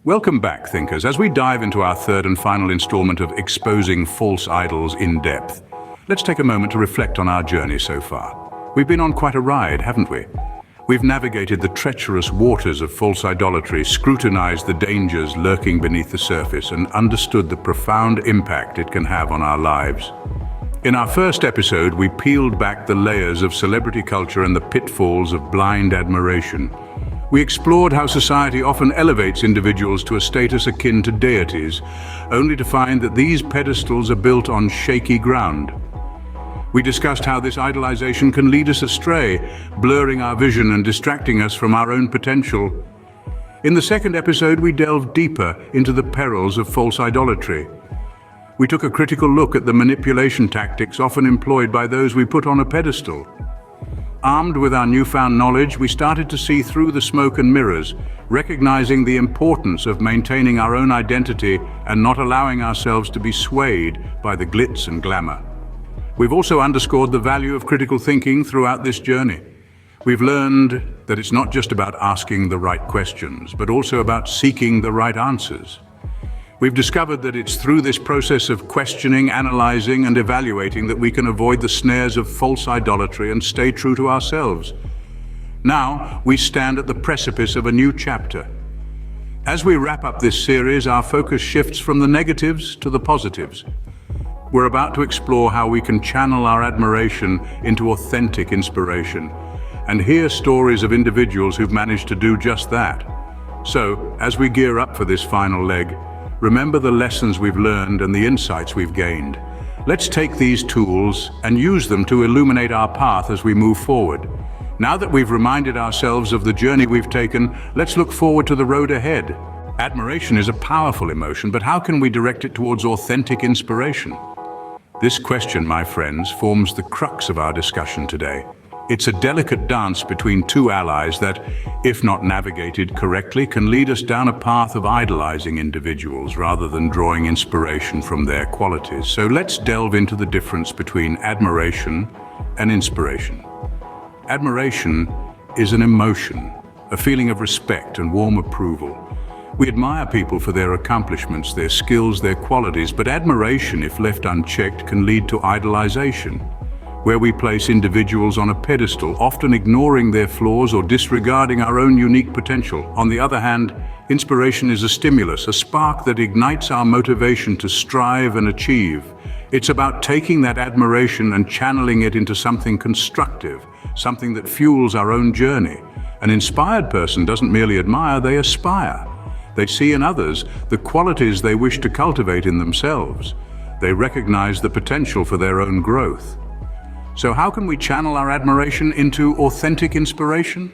Welcome back, thinkers, as we dive into our third and final installment of Exposing False Idols in Depth. Let's take a moment to reflect on our journey so far. We've been on quite a ride, haven't we? We've navigated the treacherous waters of false idolatry, scrutinized the dangers lurking beneath the surface, and understood the profound impact it can have on our lives. In our first episode, we peeled back the layers of celebrity culture and the pitfalls of blind admiration. We explored how society often elevates individuals to a status akin to deities, only to find that these pedestals are built on shaky ground. We discussed how this idolization can lead us astray, blurring our vision and distracting us from our own potential. In the second episode, we delved deeper into the perils of false idolatry. We took a critical look at the manipulation tactics often employed by those we put on a pedestal. Armed with our newfound knowledge, we started to see through the smoke and mirrors, recognizing the importance of maintaining our own identity and not allowing ourselves to be swayed by the glitz and glamour. We've also underscored the value of critical thinking throughout this journey. We've learned that it's not just about asking the right questions, but also about seeking the right answers. We've discovered that it's through this process of questioning, analyzing, and evaluating that we can avoid the snares of false idolatry and stay true to ourselves. Now, we stand at the precipice of a new chapter. As we wrap up this series, our focus shifts from the negatives to the positives. We're about to explore how we can channel our admiration into authentic inspiration and hear stories of individuals who've managed to do just that. So, as we gear up for this final leg, remember the lessons we've learned and the insights we've gained. Let's take these tools and use them to illuminate our path as we move forward. Now that we've reminded ourselves of the journey we've taken, let's look forward to the road ahead. Admiration is a powerful emotion, but how can we direct it towards authentic inspiration? This question, my friends, forms the crux of our discussion today. It's a delicate dance between two allies that, if not navigated correctly, can lead us down a path of idolizing individuals rather than drawing inspiration from their qualities. So let's delve into the difference between admiration and inspiration. Admiration is an emotion, a feeling of respect and warm approval. We admire people for their accomplishments, their skills, their qualities, but admiration, if left unchecked, can lead to idolization, where we place individuals on a pedestal, often ignoring their flaws or disregarding our own unique potential. On the other hand, inspiration is a stimulus, a spark that ignites our motivation to strive and achieve. It's about taking that admiration and channeling it into something constructive, something that fuels our own journey. An inspired person doesn't merely admire, they aspire. They see in others the qualities they wish to cultivate in themselves. They recognize the potential for their own growth. So how can we channel our admiration into authentic inspiration?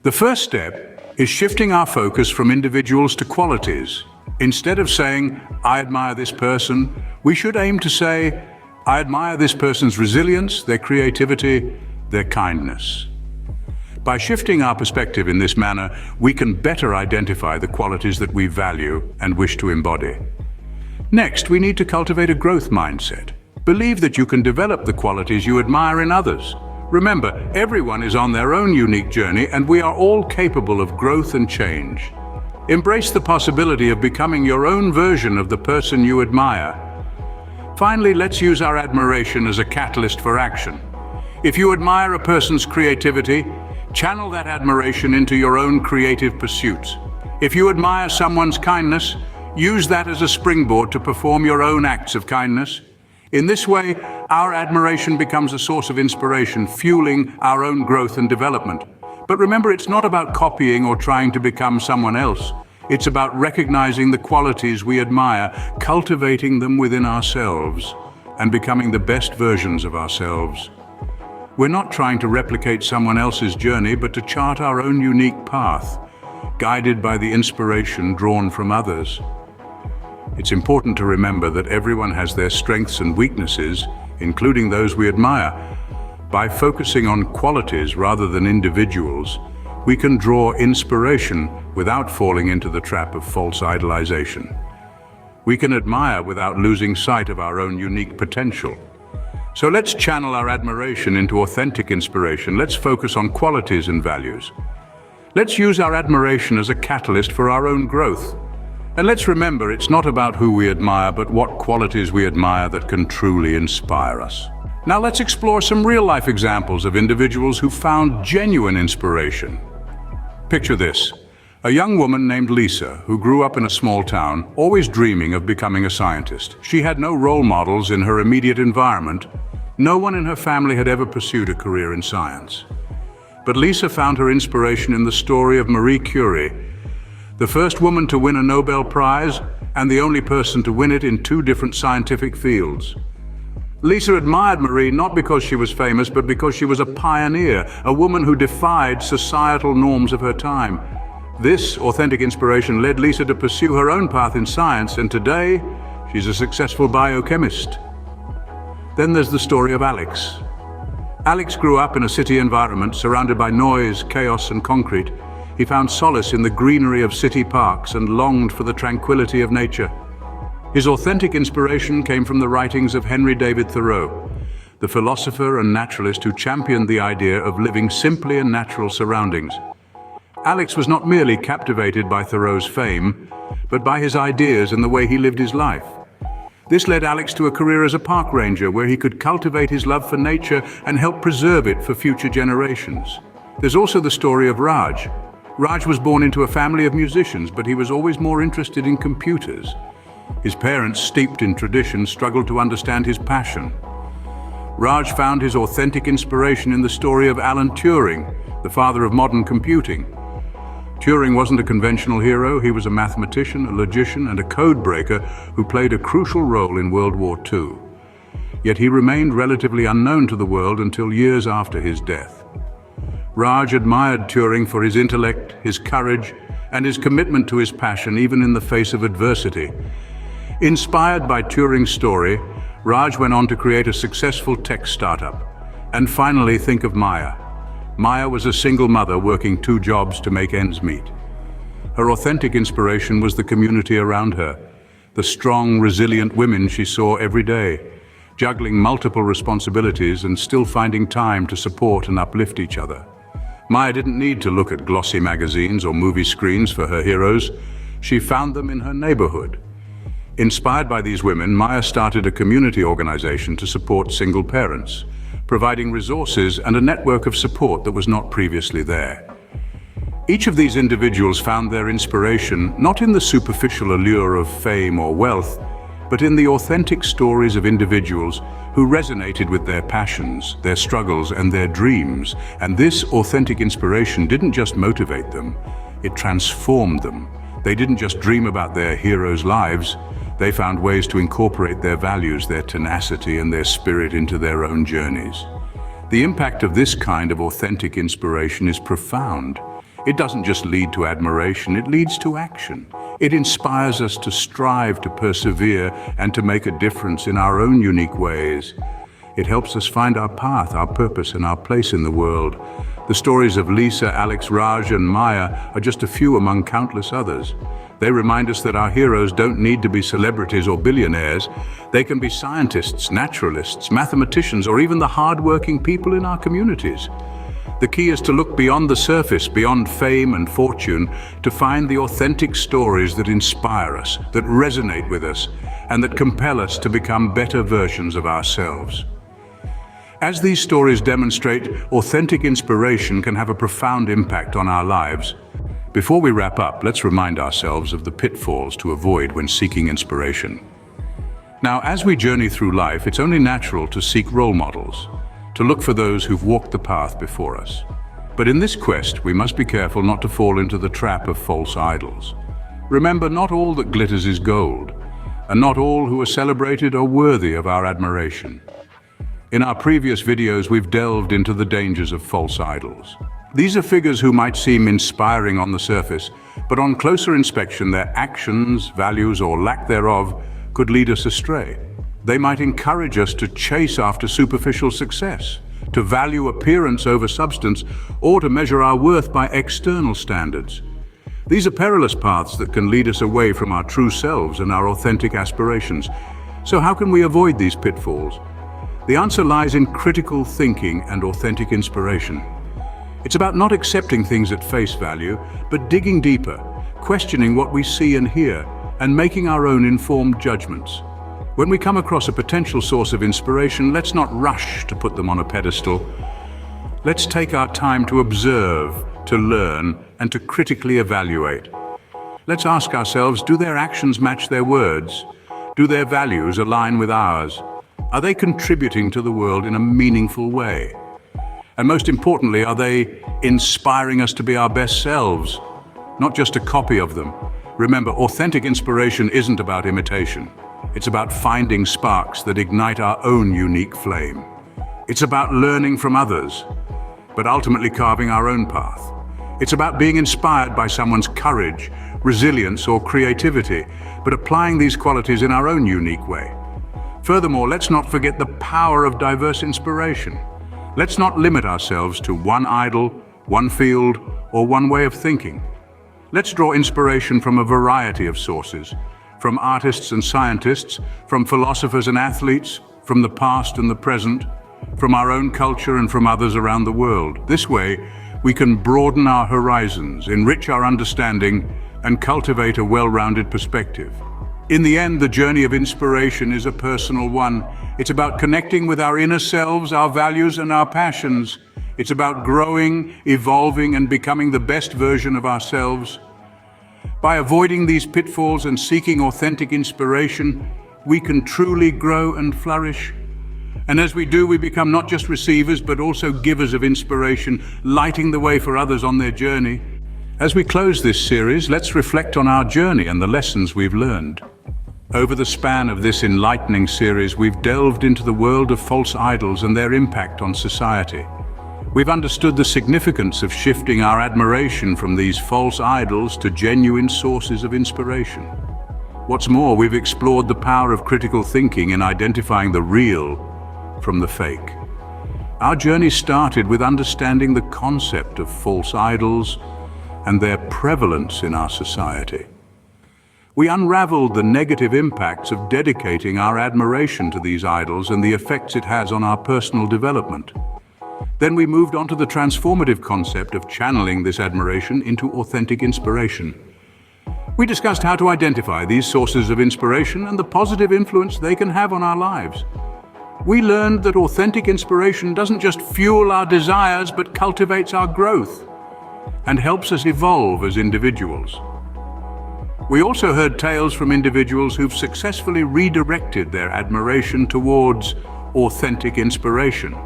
The first step is shifting our focus from individuals to qualities. Instead of saying, "I admire this person," we should aim to say, "I admire this person's resilience, their creativity, their kindness." By shifting our perspective in this manner, we can better identify the qualities that we value and wish to embody. Next, we need to cultivate a growth mindset. Believe that you can develop the qualities you admire in others. Remember, everyone is on their own unique journey, and we are all capable of growth and change. Embrace the possibility of becoming your own version of the person you admire. Finally, let's use our admiration as a catalyst for action. If you admire a person's creativity, channel that admiration into your own creative pursuits. If you admire someone's kindness, use that as a springboard to perform your own acts of kindness. In this way, our admiration becomes a source of inspiration, fueling our own growth and development. But remember, it's not about copying or trying to become someone else. It's about recognizing the qualities we admire, cultivating them within ourselves, and becoming the best versions of ourselves. We're not trying to replicate someone else's journey, but to chart our own unique path, guided by the inspiration drawn from others. It's important to remember that everyone has their strengths and weaknesses, including those we admire. By focusing on qualities rather than individuals, we can draw inspiration without falling into the trap of false idolization. We can admire without losing sight of our own unique potential. So let's channel our admiration into authentic inspiration. Let's focus on qualities and values. Let's use our admiration as a catalyst for our own growth. And let's remember, it's not about who we admire, but what qualities we admire that can truly inspire us. Now let's explore some real-life examples of individuals who found genuine inspiration. Picture this: a young woman named Lisa, who grew up in a small town, always dreaming of becoming a scientist. She had no role models in her immediate environment. No one in her family had ever pursued a career in science. But Lisa found her inspiration in the story of Marie Curie, the first woman to win a Nobel Prize and the only person to win it in 2 different scientific fields. Lisa admired Marie not because she was famous, but because she was a pioneer, a woman who defied societal norms of her time. This authentic inspiration led Lisa to pursue her own path in science, and today she's a successful biochemist. Then there's the story of Alex. Alex grew up in a city environment surrounded by noise, chaos, and concrete. He found solace in the greenery of city parks and longed for the tranquility of nature. His authentic inspiration came from the writings of Henry David Thoreau, the philosopher and naturalist who championed the idea of living simply in natural surroundings. Alex was not merely captivated by Thoreau's fame, but by his ideas and the way he lived his life. This led Alex to a career as a park ranger, where he could cultivate his love for nature and help preserve it for future generations. There's also the story of Raj. Raj was born into a family of musicians, but he was always more interested in computers. His parents, steeped in tradition, struggled to understand his passion. Raj found his authentic inspiration in the story of Alan Turing, the father of modern computing. Turing wasn't a conventional hero. He was a mathematician, a logician, and a code breaker who played a crucial role in World War II. Yet he remained relatively unknown to the world until years after his death. Raj admired Turing for his intellect, his courage, and his commitment to his passion, even in the face of adversity. Inspired by Turing's story, Raj went on to create a successful tech startup. And finally, think of Maya. Maya was a single mother working 2 jobs to make ends meet. Her authentic inspiration was the community around her, the strong, resilient women she saw every day, juggling multiple responsibilities and still finding time to support and uplift each other. Maya didn't need to look at glossy magazines or movie screens for her heroes. She found them in her neighborhood. Inspired by these women, Maya started a community organization to support single parents, providing resources and a network of support that was not previously there. Each of these individuals found their inspiration not in the superficial allure of fame or wealth, but in the authentic stories of individuals who resonated with their passions, their struggles, and their dreams. And this authentic inspiration didn't just motivate them, it transformed them. They didn't just dream about their heroes' lives, they found ways to incorporate their values, their tenacity, and their spirit into their own journeys. The impact of this kind of authentic inspiration is profound. It doesn't just lead to admiration, it leads to action. It inspires us to strive, to persevere, and to make a difference in our own unique ways. It helps us find our path, our purpose, and our place in the world. The stories of Lisa, Alex, Raj, and Maya are just a few among countless others. They remind us that our heroes don't need to be celebrities or billionaires. They can be scientists, naturalists, mathematicians, or even the hard-working people in our communities. The key is to look beyond the surface, beyond fame and fortune, to find the authentic stories that inspire us, that resonate with us, and that compel us to become better versions of ourselves. As these stories demonstrate, authentic inspiration can have a profound impact on our lives. Before we wrap up, let's remind ourselves of the pitfalls to avoid when seeking inspiration. Now, as we journey through life, it's only natural to seek role models, to look for those who've walked the path before us. But in this quest, we must be careful not to fall into the trap of false idols. Remember, not all that glitters is gold, and not all who are celebrated are worthy of our admiration. In our previous videos, we've delved into the dangers of false idols. These are figures who might seem inspiring on the surface, but on closer inspection, their actions, values, or lack thereof could lead us astray. They might encourage us to chase after superficial success, to value appearance over substance, or to measure our worth by external standards. These are perilous paths that can lead us away from our true selves and our authentic aspirations. So how can we avoid these pitfalls? The answer lies in critical thinking and authentic inspiration. It's about not accepting things at face value, but digging deeper, questioning what we see and hear, and making our own informed judgments. When we come across a potential source of inspiration, let's not rush to put them on a pedestal. Let's take our time to observe, to learn, and to critically evaluate. Let's ask ourselves, do their actions match their words? Do their values align with ours? Are they contributing to the world in a meaningful way? And most importantly, are they inspiring us to be our best selves, not just a copy of them? Remember, authentic inspiration isn't about imitation. It's about finding sparks that ignite our own unique flame. It's about learning from others, but ultimately carving our own path. It's about being inspired by someone's courage, resilience, or creativity, but applying these qualities in our own unique way. Furthermore, let's not forget the power of diverse inspiration. Let's not limit ourselves to one idol, one field, or one way of thinking. Let's draw inspiration from a variety of sources, from artists and scientists, from philosophers and athletes, from the past and the present, from our own culture and from others around the world. This way, we can broaden our horizons, enrich our understanding, and cultivate a well-rounded perspective. In the end, the journey of inspiration is a personal one. It's about connecting with our inner selves, our values, and our passions. It's about growing, evolving, and becoming the best version of ourselves. By avoiding these pitfalls and seeking authentic inspiration, we can truly grow and flourish. And as we do, we become not just receivers, but also givers of inspiration, lighting the way for others on their journey. As we close this series, let's reflect on our journey and the lessons we've learned. Over the span of this enlightening series, we've delved into the world of false idols and their impact on society. We've understood the significance of shifting our admiration from these false idols to genuine sources of inspiration. What's more, we've explored the power of critical thinking in identifying the real from the fake. Our journey started with understanding the concept of false idols and their prevalence in our society. We unraveled the negative impacts of dedicating our admiration to these idols and the effects it has on our personal development. Then we moved on to the transformative concept of channeling this admiration into authentic inspiration. We discussed how to identify these sources of inspiration and the positive influence they can have on our lives. We learned that authentic inspiration doesn't just fuel our desires, but cultivates our growth and helps us evolve as individuals. We also heard tales from individuals who've successfully redirected their admiration towards authentic inspiration.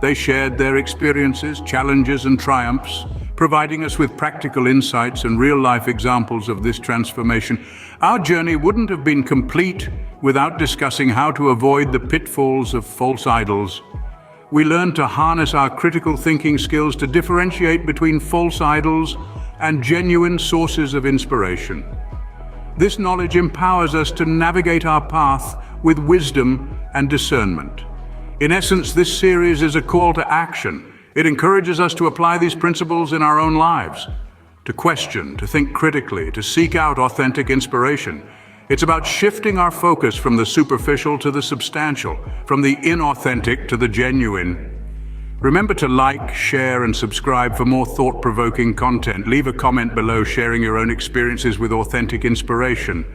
They shared their experiences, challenges, and triumphs, providing us with practical insights and real-life examples of this transformation. Our journey wouldn't have been complete without discussing how to avoid the pitfalls of false idols. We learned to harness our critical thinking skills to differentiate between false idols and genuine sources of inspiration. This knowledge empowers us to navigate our path with wisdom and discernment. In essence, this series is a call to action. It encourages us to apply these principles in our own lives, to question, to think critically, to seek out authentic inspiration. It's about shifting our focus from the superficial to the substantial, from the inauthentic to the genuine. Remember to like, share, and subscribe for more thought-provoking content. Leave a comment below sharing your own experiences with authentic inspiration.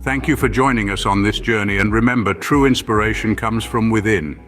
Thank you for joining us on this journey, and remember, true inspiration comes from within.